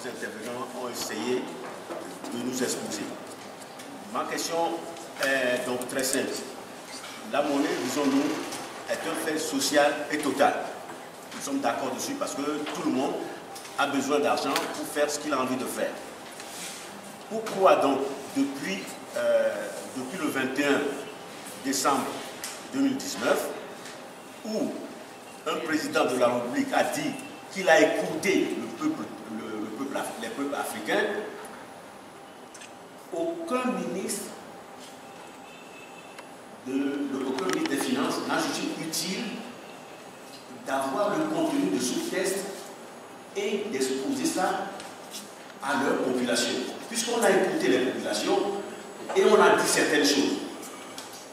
intervenants ont essayé de nous exposer. Ma question est donc très simple. La monnaie, disons-nous, est un fait social et total. Nous sommes d'accord dessus parce que tout le monde a besoin d'argent pour faire ce qu'il a envie de faire. Pourquoi donc, depuis le 21 décembre 2019, où un président de la République a dit qu'il a écouté les peuples africains, aucun ministre des Finances n'a jugé utile d'avoir le contenu de ce test et d'exposer ça à leur population. Puisqu'on a écouté les populations et on a dit certaines choses.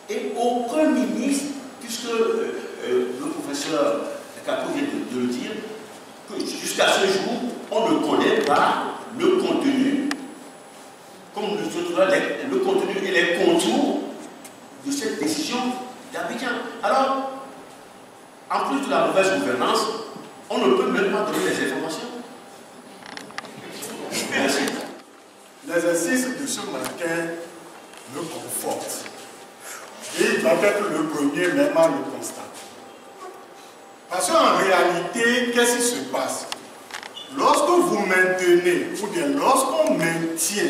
Et aucun ministre, puisque le professeur Kapo vient de le dire, que jusqu'à ce jour, on ne connaît pas le contenu, comme le contenu et les contours de cette décision d'Abidjan. Alors, en plus de la mauvaise gouvernance, on ne peut même pas donner les informations. Merci. L'exercice de ce matin me conforte. Et il doit être le premier même à le constater. Parce qu'en réalité, qu'est-ce qui se passe? Lorsque vous maintenez, ou bien lorsqu'on maintient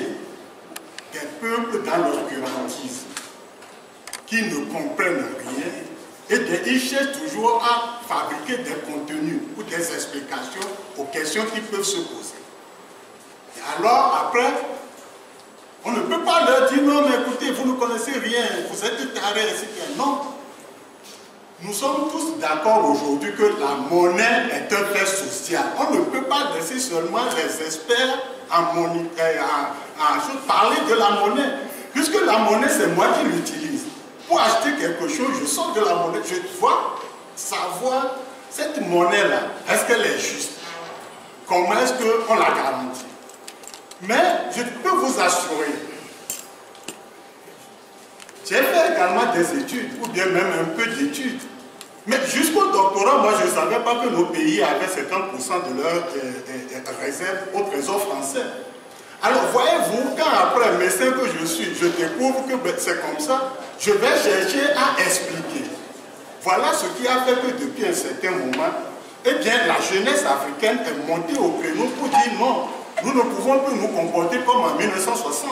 des peuples dans l'obscurantisme, qui ne comprennent rien, et ils cherchent toujours à fabriquer des contenus ou des explications aux questions qui peuvent se poser. Et alors, après, on ne peut pas leur dire non, mais écoutez, vous ne connaissez rien, vous êtes tarés, etc. Non. Nous sommes tous d'accord aujourd'hui que la monnaie est un fait social. On ne peut pas laisser seulement les experts parler de la monnaie. Puisque la monnaie, c'est moi qui l'utilise. Pour acheter quelque chose, je sors de la monnaie. Je dois savoir cette monnaie-là, est-ce qu'elle est juste? Comment est-ce qu'on la garantit? Mais je peux vous assurer, j'ai fait également des études, ou bien même un peu d'études. Mais jusqu'au doctorat, moi je ne savais pas que nos pays avaient 50% de leurs réserves au trésor français. Alors voyez-vous, quand après médecin que je suis, je découvre que c'est comme ça, je vais chercher à expliquer. Voilà ce qui a fait que depuis un certain moment, eh bien la jeunesse africaine est montée au créneau pour dire non, nous ne pouvons plus nous comporter comme en 1960.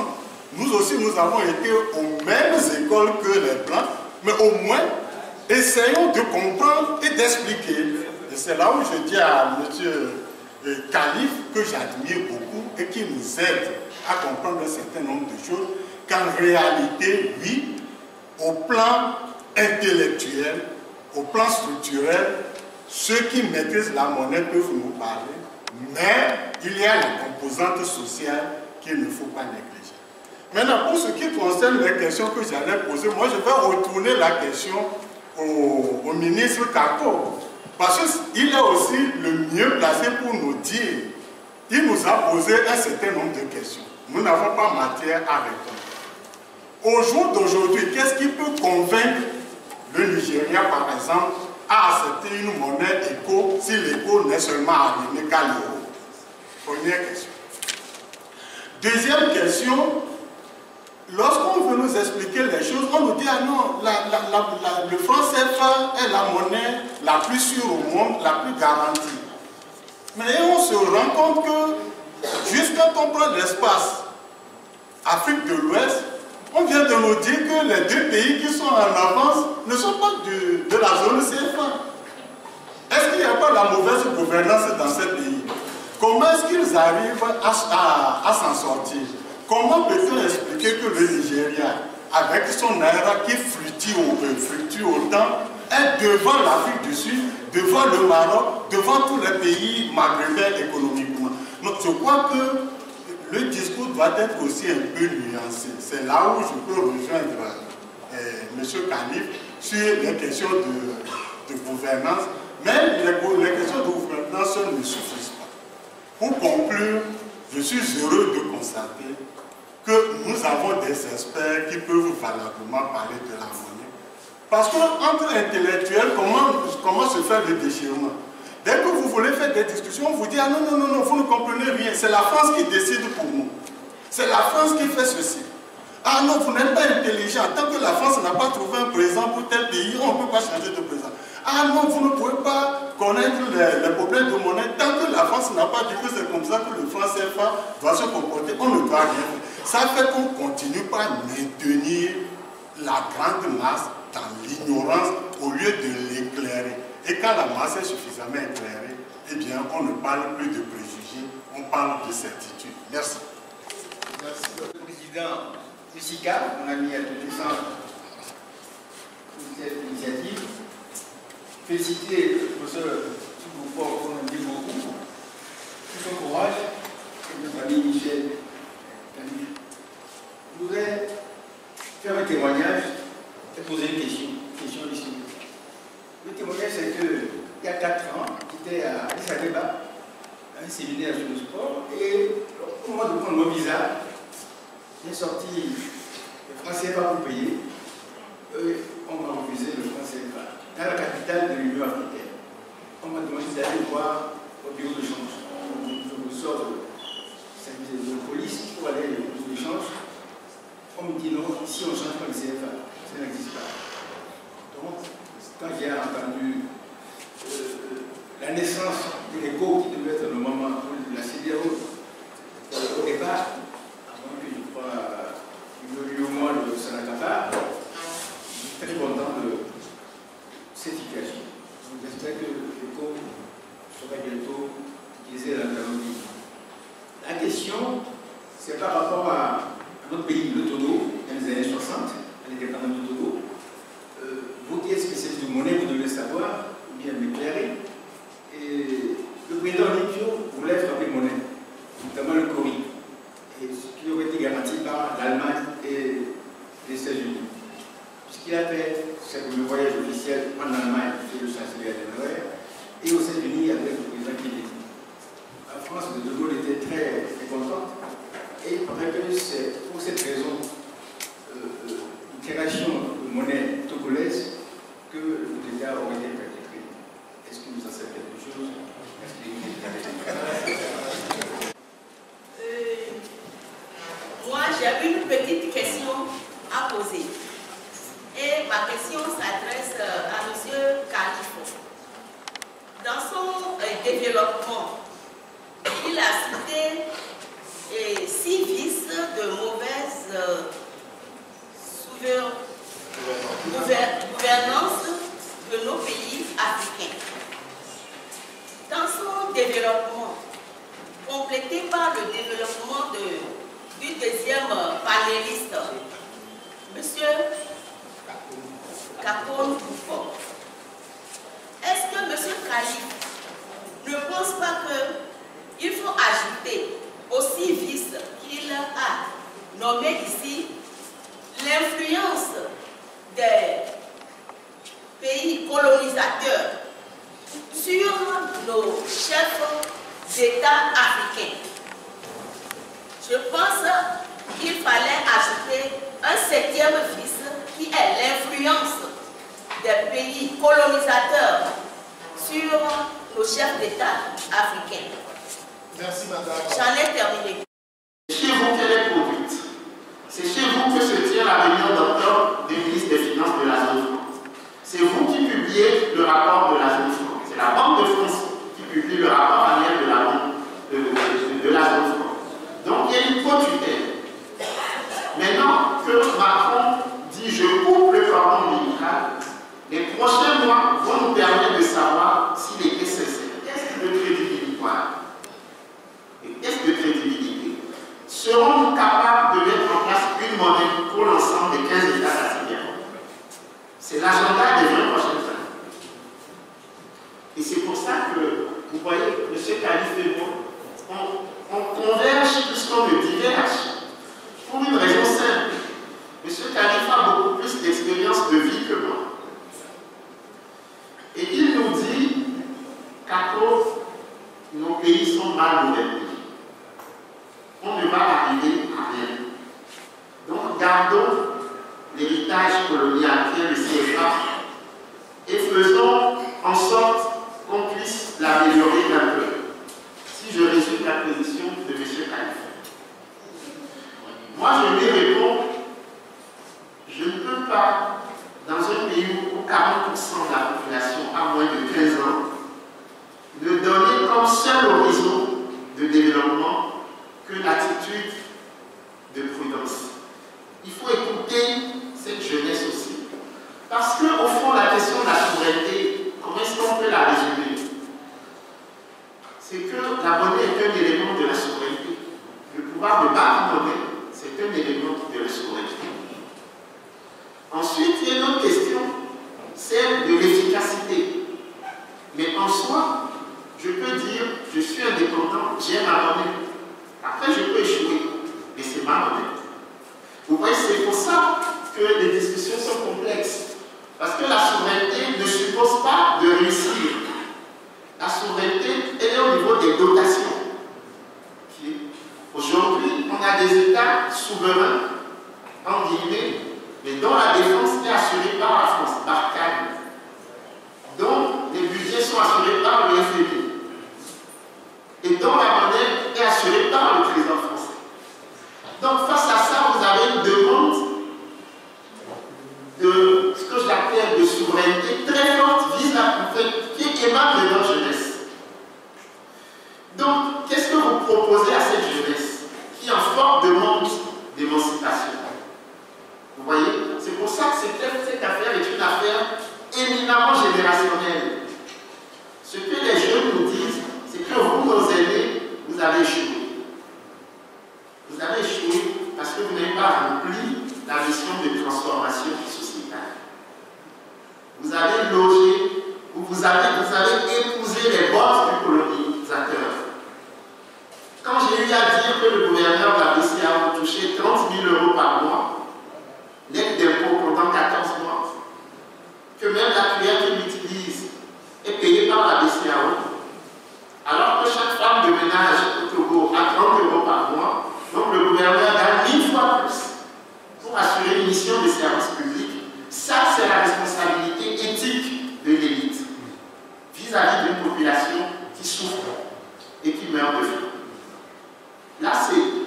Nous aussi, nous avons été aux mêmes écoles que les Blancs, mais au moins, essayons de comprendre et d'expliquer. Et c'est là où je dis à M. Khalif que j'admire beaucoup et qui nous aide à comprendre un certain nombre de choses, qu'en réalité, oui, au plan intellectuel, au plan structurel, ceux qui maîtrisent la monnaie peuvent nous parler, mais il y a la composante sociale qu'il ne faut pas négliger. Maintenant, pour ce qui concerne les questions que j'allais poser, moi je vais retourner la question au ministre Kapo, parce qu'il est aussi le mieux placé pour nous dire. Il nous a posé un certain nombre de questions. Nous n'avons pas matière à répondre. Au jour d'aujourd'hui, qu'est-ce qui peut convaincre le Nigeria, par exemple, à accepter une monnaie éco si l'éco n'est seulement arrivé qu'à l'euro? Première question. Deuxième question, lorsqu'on veut nous expliquer les choses, on nous dit ah non, le franc CFA est la monnaie la plus sûre au monde, la plus garantie. Mais on se rend compte que, juste quand on prend l'espace Afrique de l'Ouest, on vient de nous dire que les deux pays qui sont en avance ne sont pas de la zone CFA. Est-ce qu'il n'y a pas la mauvaise gouvernance dans ces pays? Comment est-ce qu'ils arrivent à s'en sortir? Comment peut-on expliquer que le Nigeria, avec son naira qui fluctue autant, est devant l'Afrique du Sud, devant le Maroc, devant tous les pays maghrébins économiquement? Donc je crois que le discours doit être aussi un peu nuancé. C'est là où je peux rejoindre M. Khalif sur les questions de gouvernance. Mais les questions de gouvernance ne suffisent pas. Pour conclure, je suis heureux de constater que nous avons des experts qui peuvent valablement parler de la monnaie. Parce qu'entre intellectuels, comment se fait le déchirement? Dès que vous voulez faire des discussions, on vous dit ah non, non, non, non, vous ne comprenez rien. c'est la France qui décide pour nous. C'est la France qui fait ceci. Ah non, vous n'êtes pas intelligent. Tant que la France n'a pas trouvé un président pour tel pays, on ne peut pas changer de président. Ah non, vous ne pouvez pas connaître les problèmes de monnaie. Tant que la France n'a pas dit que c'est comme ça que le franc CFA doit se comporter, on ne doit rien faire. Ça fait qu'on continue par maintenir la grande masse dans l'ignorance au lieu de l'éclairer. Et quand la masse est suffisamment éclairée, eh bien, on ne parle plus de préjugés, on parle de certitude. Merci. Merci, le président Moussika, mon ami à tous les centres pour cette initiative. Féliciter le professeur Touboupor, qu'on aime beaucoup, tout son courage, et notre ami Michel. Je voudrais faire un témoignage et poser une question ici. Le témoignage, c'est qu'il y a 4 ans, j'étais à Addis Abeba, à un séminaire sur le sport, et au moment de prendre mon visa, j'ai sorti le franc CFA pour payer. On m'a refusé le franc CFA dans la capitale de l'Union africaine. On m'a demandé d'aller voir au bureau de change. Je me sors du service de police pour aller au bureau de change. On me dit non, ici on ne change pas le CFA, ça n'existe pas. Donc, quand j'ai entendu la naissance de l'écho qui devait être le moment où la CDAO, au départ, avant que je crois une mois de Sanakaba, je suis très content de cette situation. J'espère que l'écho sera bientôt utilisé dans la vie. La question, c'est par rapport à notre pays, le Togo, dans les années 60, à l'indépendance du Togo. Vous qui êtes spécialiste de monnaie, vous devez savoir, ou bien m'éclairer. Et le président Libio voulait frapper monnaie, notamment le Cori, et ce qui aurait été garanti par l'Allemagne et les États-Unis. Ce qu'il a fait, c'est le voyage officiel en Allemagne, c'est le chancelier Adenauer, et aux États-Unis avec le président Kennedy. La France de Gaulle était très contente, et il paraît que c'est pour cette raison, une création de monnaie togolaise, que l'État aurait été prêté. Est-ce que vous en savez quelque chose? Moi, j'ai une petite question à poser. Et ma question s'adresse à M. Khalifo. Dans son développement, il a cité 6 vices de mauvaise gouvernance de nos pays africains. Dans son développement, complété par le développement du deuxième panéliste, M. Kakon Boufort, est-ce que M. Khalif ne pense pas qu'il faut ajouter aux 6 vices qu'il a nommés ici l'influence des pays colonisateurs sur nos chefs d'État africains? Je pense qu'il fallait ajouter un 7e vice qui est l'influence des pays colonisateurs sur nos chefs d'État africains. Merci, madame. J'en ai terminé. Chez vous, quelle est produite? C'est chez vous que se tient la réunion d'octobre des ministres des Finances de la zone franc. C'est vous qui publiez le rapport de la zone franc. C'est la Banque de France qui publie le rapport annuel de la Banque de la zone franc. Donc il y a une co-tutelle. Maintenant que Macron dit je coupe le cordon ombilical, les prochains mois vont nous permettre de savoir s'il était sincère. Qu'est-ce de crédibilitoire? Qu'est-ce de crédibilité? Serons-nous capables de mettre en place une monnaie pour l'ensemble des 15 États africains? C'est l'agenda des 20 prochaines années. Et c'est pour ça que, vous voyez, M. Khalif et moi, on converge puisqu'on ne diverge. Pour une raison simple. M. Khalif a beaucoup plus d'expérience de vie que moi. Et il nous dit qu'à cause nos pays sont mal gouvernés, on ne va arriver à rien. Donc gardons l'héritage colonial qui est le CFA et faisons en sorte qu'on puisse l'améliorer un peu. attitude de prudence. Il faut écouter cette jeunesse aussi. Parce qu'au fond, la question de la souveraineté, comment est-ce qu'on peut la résumer? C'est que la monnaie est un élément de la souveraineté. Le pouvoir de battre monnaie, c'est un élément de la souveraineté. Ensuite, il y a une autre question, celle de l'efficacité. Mais en soi, je peux dire, je suis indépendant, j'ai ma monnaie. Après, je peux échouer, mais c'est ma monnaie. Vous voyez, c'est pour ça que les discussions sont complexes. Parce que la souveraineté ne suppose pas de réussir. La souveraineté, elle est au niveau des dotations. Aujourd'hui, on a des États souverains, en guillemets, mais dont la défense est assurée par la France, par CAD, dont les budgets sont assurés par le FMI, et dont la monnaie est assurée par le Trésor français. Donc, face à ça, vous avez une demande de ce que j'appelle de souveraineté très forte, qui émane de notre jeunesse. Donc, qu'est-ce que vous proposez à cette jeunesse qui est en forte demande d'émancipation? Vous voyez? C'est pour ça que cette affaire est une affaire éminemment générationnelle. Ce que les jeunes nous disent, c'est que vous, nos aînés, vous avez échoué. Vous avez échoué parce que vous n'avez pas rempli la mission de transformation sociétale. Vous avez logé, vous avez épousé les bottes du colonisateur. Quand j'ai eu à dire que le gouverneur de la BCEAO touchait 30 000 € par mois, net d'impôts pendant 14 mois, que même la cuillère qu'il utilise est payée par la BCEAO, alors que chaque femme de ménage au Togo a 30 € par mois, donc le gouverneur gagne 1000 fois plus pour assurer une mission de service public. Ça, c'est la responsabilité éthique de l'élite vis-à-vis d'une population qui souffre et qui meurt de faim. Là,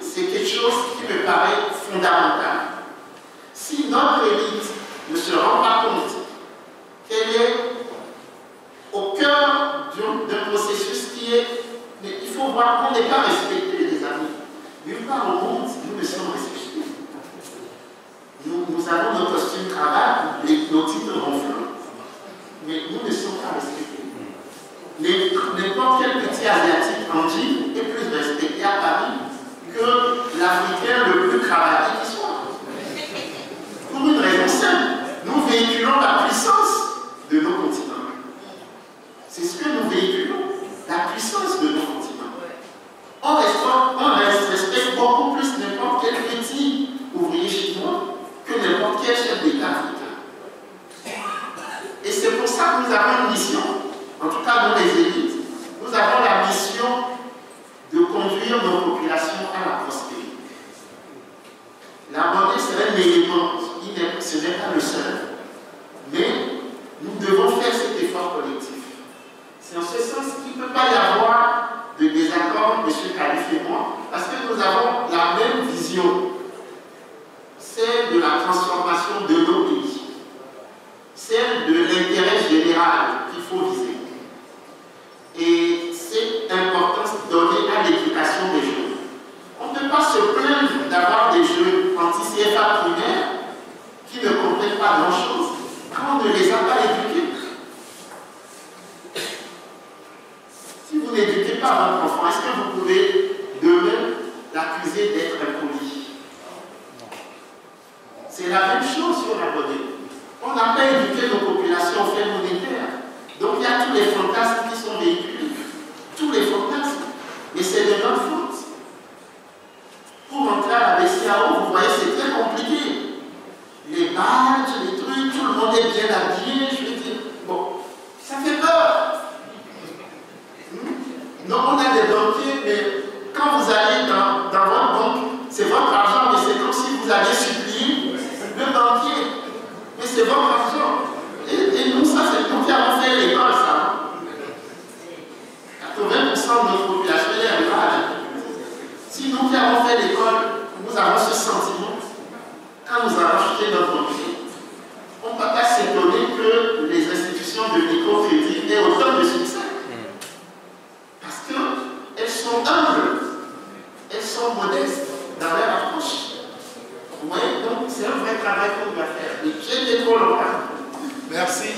c'est quelque chose qui me paraît fondamental. Si notre élite ne se rend pas compte qu'elle est au cœur d'un processus qui est... Mais il faut voir qu'on n'est pas respecté, les amis. Nulle part au monde, nous ne sommes respectés. Nous avons nos costumes cravate, nos titres ronflants, mais nous ne sommes pas respectés. N'importe quel petit asiatique en jean est plus respecté à Paris que l'Africain le plus cravaté qui soit. Pour une raison simple, nous véhiculons la puissance de nos continents. C'est ce que nous véhiculons, la puissance de nos continents. On respecte beaucoup plus n'importe quel petit ouvrier chinois que n'importe quel chef d'État africain. Et c'est pour ça que nous avons une mission, en tout cas nous les élites, nous avons la mission de conduire nos populations à la prospérité. La monnaie, c'est un élément, ce n'est pas le seul, mais nous devons faire cet effort collectif. C'est en ce sens qu'il ne peut pas y avoir de désaccord, M. Khalif et moi, parce que nous avons la même vision, celle de la transformation de nos pays, celle de l'intérêt général qu'il faut viser. Et c'est l'importance donnée à l'éducation des jeunes. On ne peut pas se plaindre d'avoir des jeunes anti-CFA primaires qui ne comprennent pas grand-chose quand on ne les a pas éduqués. Si vous n'éduquez pas votre enfant, est-ce que vous pouvez demain l'accuser d'être impoli? C'est la même chose sur la monnaie. On n'a pas éduqué nos populations au fait monétaire. Donc il y a tous les fantasmes qui sont véhiculés. Tous les fantasmes. Mais c'est de notre faute. Pour entrer à la BCEAO, vous voyez, c'est très compliqué. Les badges, les trucs, tout le monde est bien habillé, je veux dire. Bon, ça fait peur. Non, on a des banquiers, mais quand vous allez dans votre banque, c'est votre argent, mais c'est comme si vous alliez supplier le banquier. Mais c'est votre argent. Et nous, ça, c'est nous qui avons fait l'école, ça. 80% de notre population est rurale. Si nous qui avons fait l'école, nous avons ce sentiment, quand nous avons acheté notre banquier, on ne peut pas s'étonner que les institutions de microcrédit aient autant de succès. Parce qu'elles sont humbles, elles sont modestes. c'est un vrai travail qu'on doit faire. Et j'ai été trop longtemps. Merci.